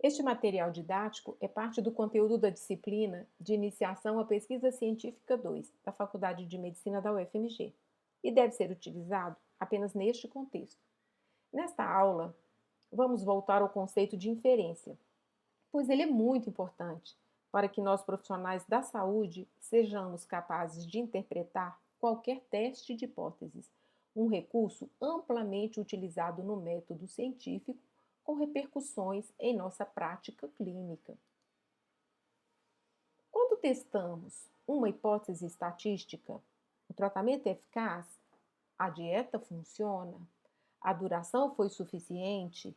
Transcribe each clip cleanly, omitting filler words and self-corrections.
Este material didático é parte do conteúdo da disciplina de Iniciação à Pesquisa Científica 2, da Faculdade de Medicina da UFMG, e deve ser utilizado apenas neste contexto. Nesta aula, vamos voltar ao conceito de inferência, pois ele é muito importante para que nós, profissionais da saúde, sejamos capazes de interpretar qualquer teste de hipóteses, um recurso amplamente utilizado no método científico com repercussões em nossa prática clínica. Quando testamos uma hipótese estatística, o tratamento é eficaz, a dieta funciona, a duração foi suficiente,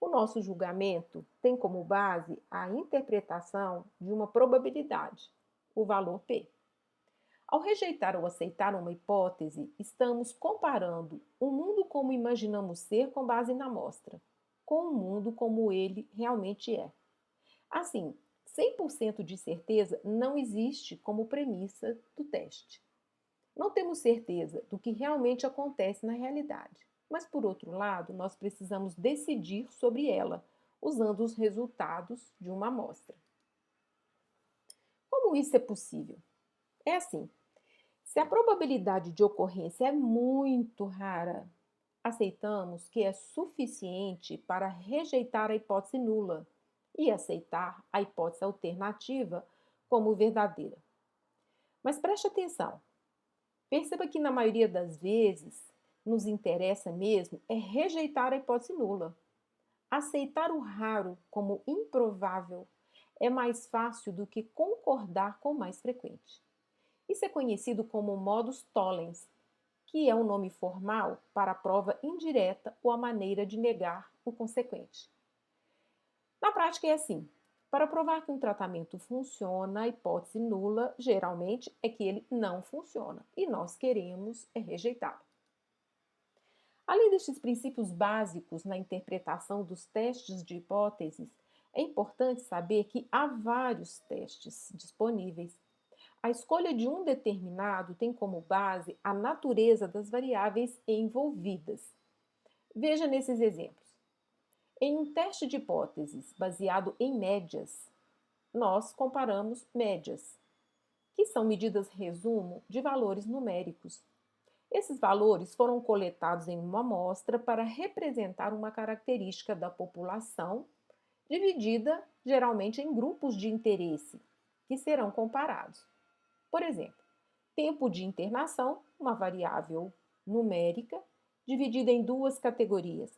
o nosso julgamento tem como base a interpretação de uma probabilidade, o valor P. Ao rejeitar ou aceitar uma hipótese, estamos comparando o mundo como imaginamos ser com base na amostra, com o mundo como ele realmente é. Assim, 100% de certeza não existe como premissa do teste. Não temos certeza do que realmente acontece na realidade, mas, por outro lado, nós precisamos decidir sobre ela, usando os resultados de uma amostra. Como isso é possível? É assim: se a probabilidade de ocorrência é muito rara, aceitamos que é suficiente para rejeitar a hipótese nula e aceitar a hipótese alternativa como verdadeira. Mas preste atenção, perceba que na maioria das vezes nos interessa mesmo é rejeitar a hipótese nula. Aceitar o raro como improvável é mais fácil do que concordar com o mais frequente. Isso é conhecido como modus tollens, que é um nome formal para a prova indireta ou a maneira de negar o consequente. Na prática é assim: para provar que um tratamento funciona, a hipótese nula geralmente é que ele não funciona e nós queremos rejeitá-lo. Além destes princípios básicos na interpretação dos testes de hipóteses, é importante saber que há vários testes disponíveis. A escolha de um determinado tem como base a natureza das variáveis envolvidas. Veja nesses exemplos. Em um teste de hipóteses baseado em médias, nós comparamos médias, que são medidas resumo de valores numéricos. Esses valores foram coletados em uma amostra para representar uma característica da população, dividida geralmente em grupos de interesse, que serão comparados. Por exemplo, tempo de internação, uma variável numérica, dividida em duas categorias: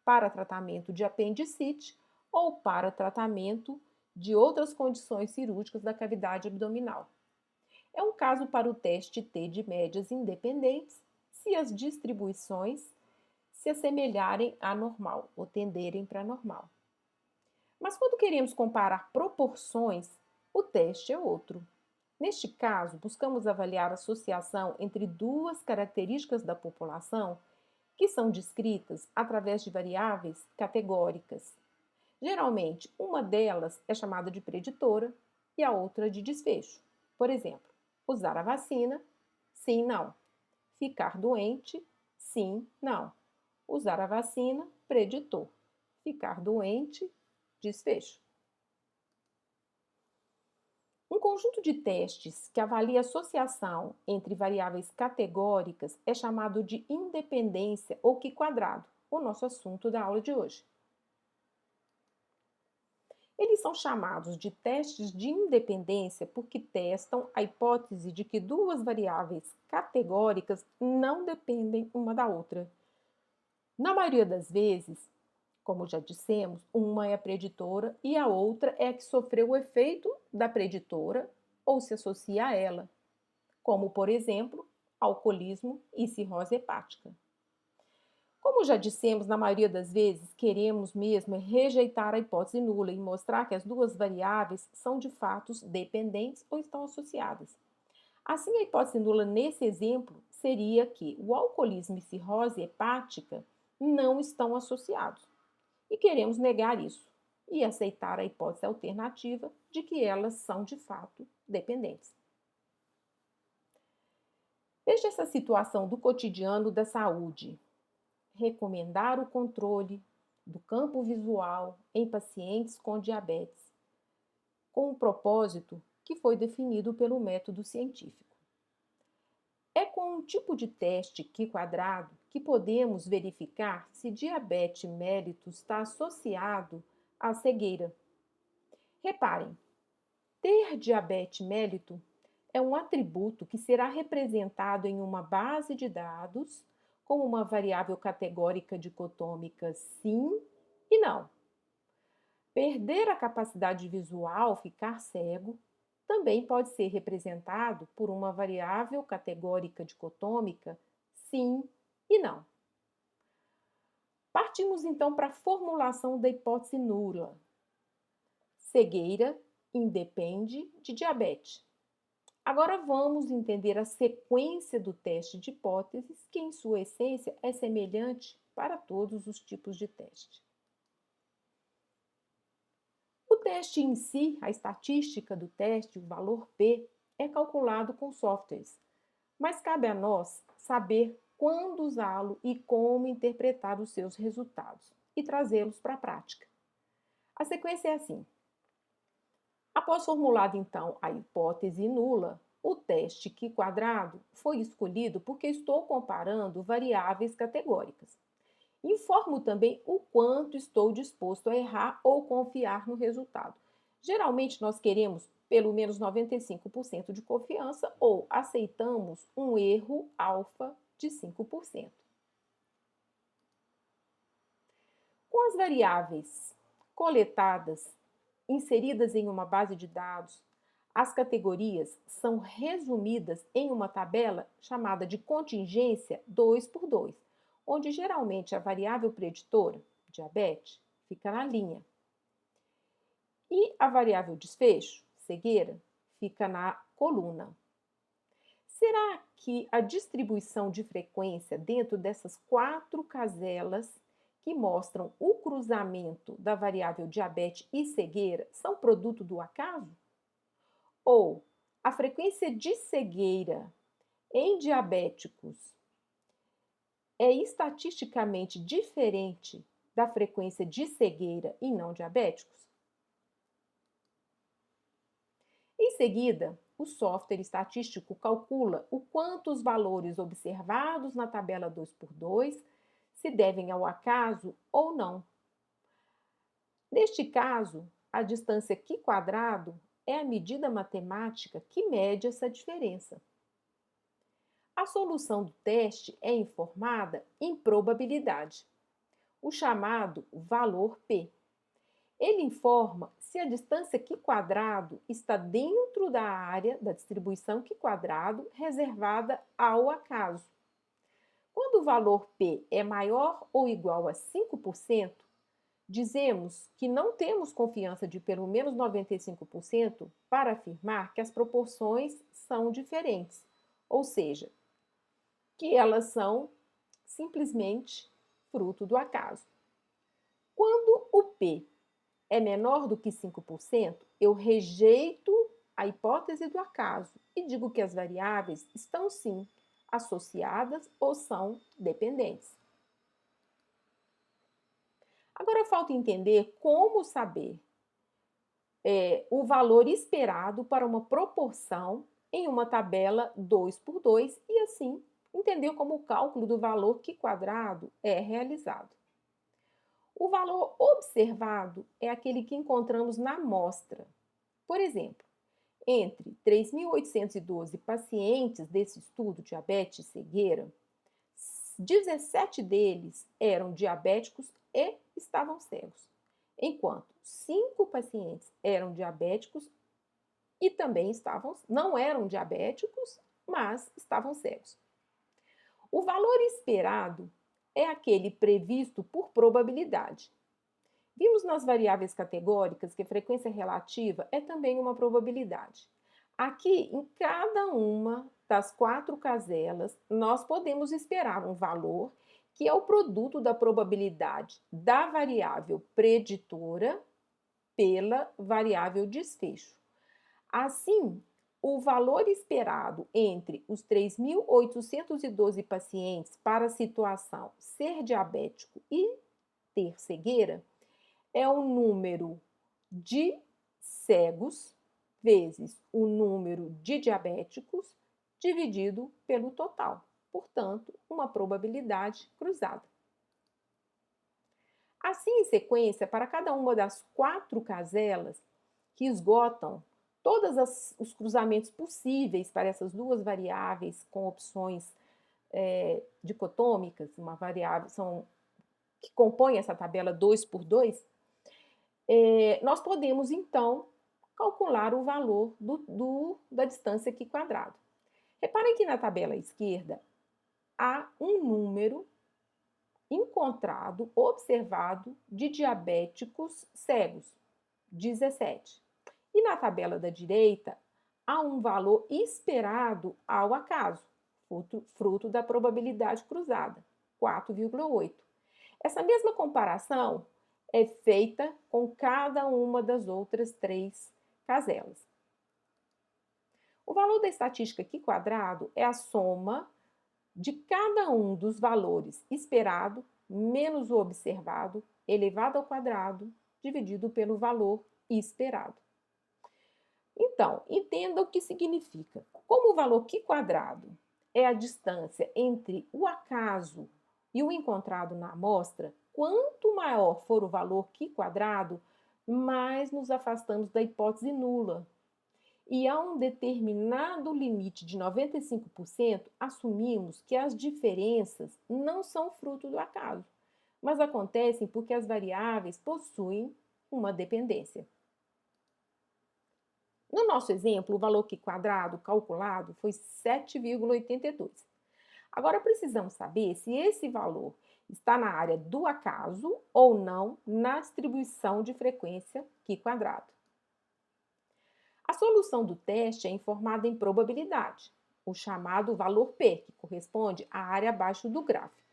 para tratamento de apendicite ou para tratamento de outras condições cirúrgicas da cavidade abdominal. É um caso para o teste T de médias independentes, se as distribuições se assemelharem à normal ou tenderem para a normal. Mas quando queremos comparar proporções, o teste é outro. Neste caso, buscamos avaliar a associação entre duas características da população que são descritas através de variáveis categóricas. Geralmente, uma delas é chamada de preditora e a outra de desfecho. Por exemplo, usar a vacina, sim, não. Ficar doente, sim, não. Usar a vacina, preditor. Ficar doente, desfecho. Um conjunto de testes que avalia a associação entre variáveis categóricas é chamado de independência ou Q-quadrado, o nosso assunto da aula de hoje. Eles são chamados de testes de independência porque testam a hipótese de que duas variáveis categóricas não dependem uma da outra. Na maioria das vezes, como já dissemos, uma é a preditora e a outra é a que sofreu o efeito da preditora ou se associa a ela, como, por exemplo, alcoolismo e cirrose hepática. Como já dissemos, na maioria das vezes, queremos mesmo rejeitar a hipótese nula e mostrar que as duas variáveis são de fato dependentes ou estão associadas. Assim, a hipótese nula nesse exemplo seria que o alcoolismo e cirrose hepática não estão associados. E queremos negar isso e aceitar a hipótese alternativa de que elas são de fato dependentes. Veja essa situação do cotidiano da saúde. Recomendar o controle, do campo visual em pacientes com diabetes, com um propósito que foi definido pelo método científico. É com um tipo de teste Q-quadrado que podemos verificar se diabetes mellitus está associado à cegueira. Reparem, ter diabetes mellitus é um atributo que será representado em uma base de dados como uma variável categórica dicotômica sim e não. Perder a capacidade visual, ficar cego, também pode ser representado por uma variável categórica dicotômica sim e não. Partimos então para a formulação da hipótese nula. Cegueira independe de diabetes. Agora vamos entender a sequência do teste de hipóteses, que em sua essência é semelhante para todos os tipos de teste. O teste em si, a estatística do teste, o valor P, é calculado com softwares, mas cabe a nós saber quando usá-lo e como interpretar os seus resultados e trazê-los para a prática. A sequência é assim. Após formulada então a hipótese nula, o teste Q-quadrado foi escolhido porque estou comparando variáveis categóricas. Informo também o quanto estou disposto a errar ou confiar no resultado. Geralmente nós queremos pelo menos 95% de confiança ou aceitamos um erro alfa de 5%. Com as variáveis coletadas, inseridas em uma base de dados, as categorias são resumidas em uma tabela chamada de contingência 2x2, onde geralmente a variável preditora, diabetes, fica na linha. E a variável desfecho, cegueira, fica na coluna. Será que a distribuição de frequência dentro dessas 4 caselas que mostram o cruzamento da variável diabetes e cegueira são produto do acaso? Ou a frequência de cegueira em diabéticos é estatisticamente diferente da frequência de cegueira em não diabéticos? Em seguida, o software estatístico calcula o quanto os valores observados na tabela 2x2 se devem ao acaso ou não. Neste caso, a distância Q-quadrado é a medida matemática que mede essa diferença. A solução do teste é informada em probabilidade, o chamado valor P. Ele informa se a distância Q-quadrado está dentro da área da distribuição Q-quadrado reservada ao acaso. Quando o valor P é maior ou igual a 5%, dizemos que não temos confiança de pelo menos 95% para afirmar que as proporções são diferentes, ou seja, que elas são simplesmente fruto do acaso. Quando o P é menor do que 5%, eu rejeito a hipótese do acaso e digo que as variáveis estão sim associadas ou são dependentes. Agora falta entender como saber o valor esperado para uma proporção em uma tabela 2x2 e assim entender como o cálculo do valor Q-quadrado é realizado. O valor observado é aquele que encontramos na amostra. Por exemplo, entre 3.812 pacientes desse estudo diabetes e cegueira, 17 deles eram diabéticos e estavam cegos, enquanto 5 pacientes eram diabéticos e também não eram diabéticos, mas estavam cegos. O valor esperado é aquele previsto por probabilidade. Vimos nas variáveis categóricas que a frequência relativa é também uma probabilidade. Aqui, em cada uma das 4 caselas, nós podemos esperar um valor que é o produto da probabilidade da variável preditora pela variável desfecho. Assim, o valor esperado entre os 3.812 pacientes para a situação ser diabético e ter cegueira é o número de cegos vezes o número de diabéticos dividido pelo total. Portanto, uma probabilidade cruzada. Assim, em sequência, para cada uma das 4 caselas que esgotam todos os cruzamentos possíveis para essas duas variáveis com opções dicotômicas, uma variável que compõe essa tabela 2 por 2, nós podemos, então, calcular o valor da distância aqui quadrado. Reparem que na tabela esquerda há um número encontrado, observado, de diabéticos cegos, 17. E na tabela da direita, há um valor esperado ao acaso, fruto da probabilidade cruzada, 4,8. Essa mesma comparação é feita com cada uma das outras 3 caselas. O valor da estatística aqui quadrado é a soma de cada um dos valores esperado menos o observado elevado ao quadrado dividido pelo valor esperado. Então, entenda o que significa. Como o valor Q quadrado é a distância entre o acaso e o encontrado na amostra, quanto maior for o valor Q quadrado, mais nos afastamos da hipótese nula. E a um determinado limite de 95%, assumimos que as diferenças não são fruto do acaso, mas acontecem porque as variáveis possuem uma dependência. No nosso exemplo, o valor Q quadrado calculado foi 7,82. Agora precisamos saber se esse valor está na área do acaso ou não na distribuição de frequência Q quadrado. A solução do teste é informada em probabilidade, o chamado valor P, que corresponde à área abaixo do gráfico.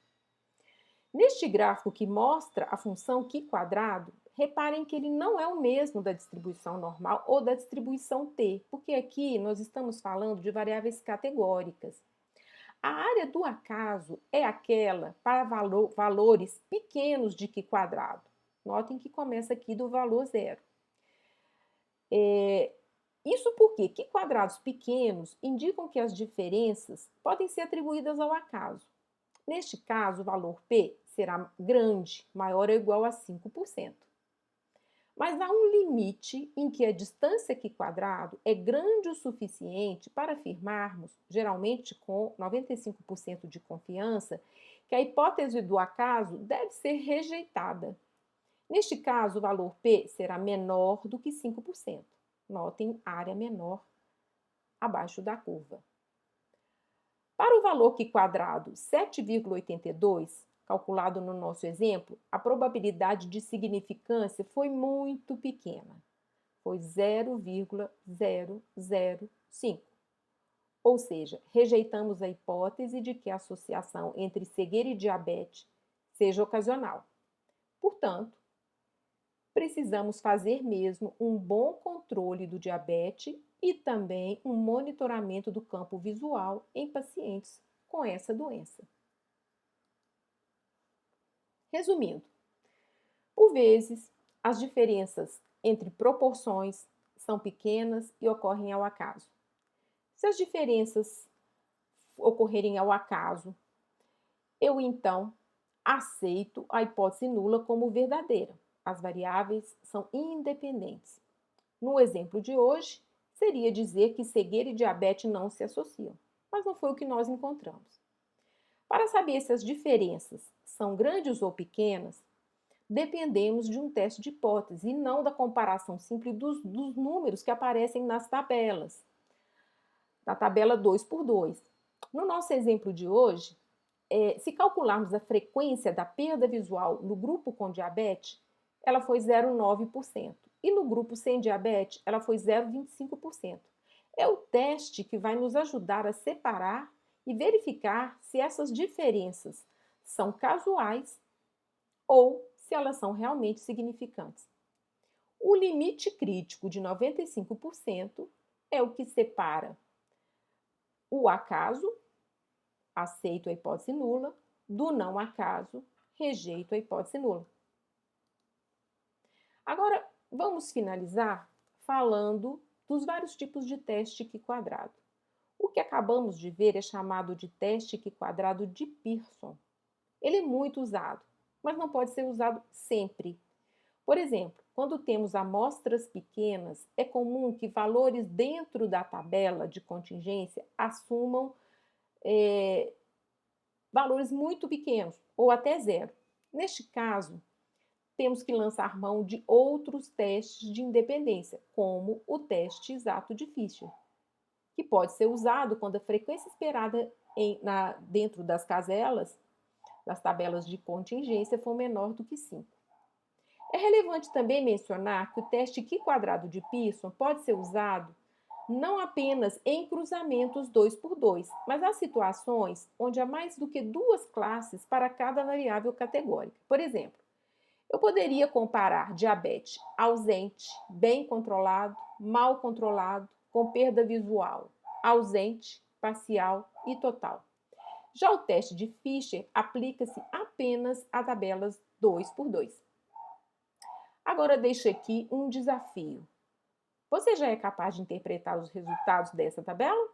Neste gráfico que mostra a função Q quadrado, reparem que ele não é o mesmo da distribuição normal ou da distribuição T, porque aqui nós estamos falando de variáveis categóricas. A área do acaso é aquela para valores pequenos de Q quadrado. Notem que começa aqui do valor 0. Isso porque Q quadrados pequenos indicam que as diferenças podem ser atribuídas ao acaso. Neste caso, o valor P será grande, maior ou igual a 5%. Mas há um limite em que a distância Q quadrado é grande o suficiente para afirmarmos, geralmente com 95% de confiança, que a hipótese do acaso deve ser rejeitada. Neste caso, o valor P será menor do que 5%. Notem área menor abaixo da curva. Para o valor Q quadrado 7,82, calculado no nosso exemplo, a probabilidade de significância foi muito pequena. Foi 0,005. Ou seja, rejeitamos a hipótese de que a associação entre cegueira e diabetes seja ocasional. Portanto, precisamos fazer mesmo um bom controle do diabetes e também um monitoramento do campo visual em pacientes com essa doença. Resumindo, por vezes, as diferenças entre proporções são pequenas e ocorrem ao acaso. Se as diferenças ocorrerem ao acaso, eu então aceito a hipótese nula como verdadeira. As variáveis são independentes. No exemplo de hoje, seria dizer que cegueira e diabetes não se associam, mas não foi o que nós encontramos. Para saber se as diferenças são grandes ou pequenas, dependemos de um teste de hipótese e não da comparação simples dos números que aparecem nas tabelas, da tabela 2 por 2. No nosso exemplo de hoje, se calcularmos a frequência da perda visual no grupo com diabetes, ela foi 0,9%. E no grupo sem diabetes, ela foi 0,25%. É o teste que vai nos ajudar a separar e verificar se essas diferenças são casuais ou se elas são realmente significantes. O limite crítico de 95% é o que separa o acaso, aceito a hipótese nula, do não acaso, rejeito a hipótese nula. Agora, vamos finalizar falando dos vários tipos de teste Q quadrado. O que acabamos de ver é chamado de teste Q quadrado de Pearson. Ele é muito usado, mas não pode ser usado sempre. Por exemplo, quando temos amostras pequenas, é comum que valores dentro da tabela de contingência assumam valores muito pequenos ou até zero. Neste caso, temos que lançar mão de outros testes de independência, como o teste exato de Fisher, que pode ser usado quando a frequência esperada dentro das caselas, das tabelas de contingência, for menor do que 5. É relevante também mencionar que o teste Q quadrado de Pearson pode ser usado não apenas em cruzamentos 2 por 2, mas há situações onde há mais do que duas classes para cada variável categórica. Por exemplo, eu poderia comparar diabetes ausente, bem controlado, mal controlado, com perda visual, ausente, parcial e total. Já o teste de Fisher aplica-se apenas a tabelas 2 por 2. Agora deixo aqui um desafio. Você já é capaz de interpretar os resultados dessa tabela?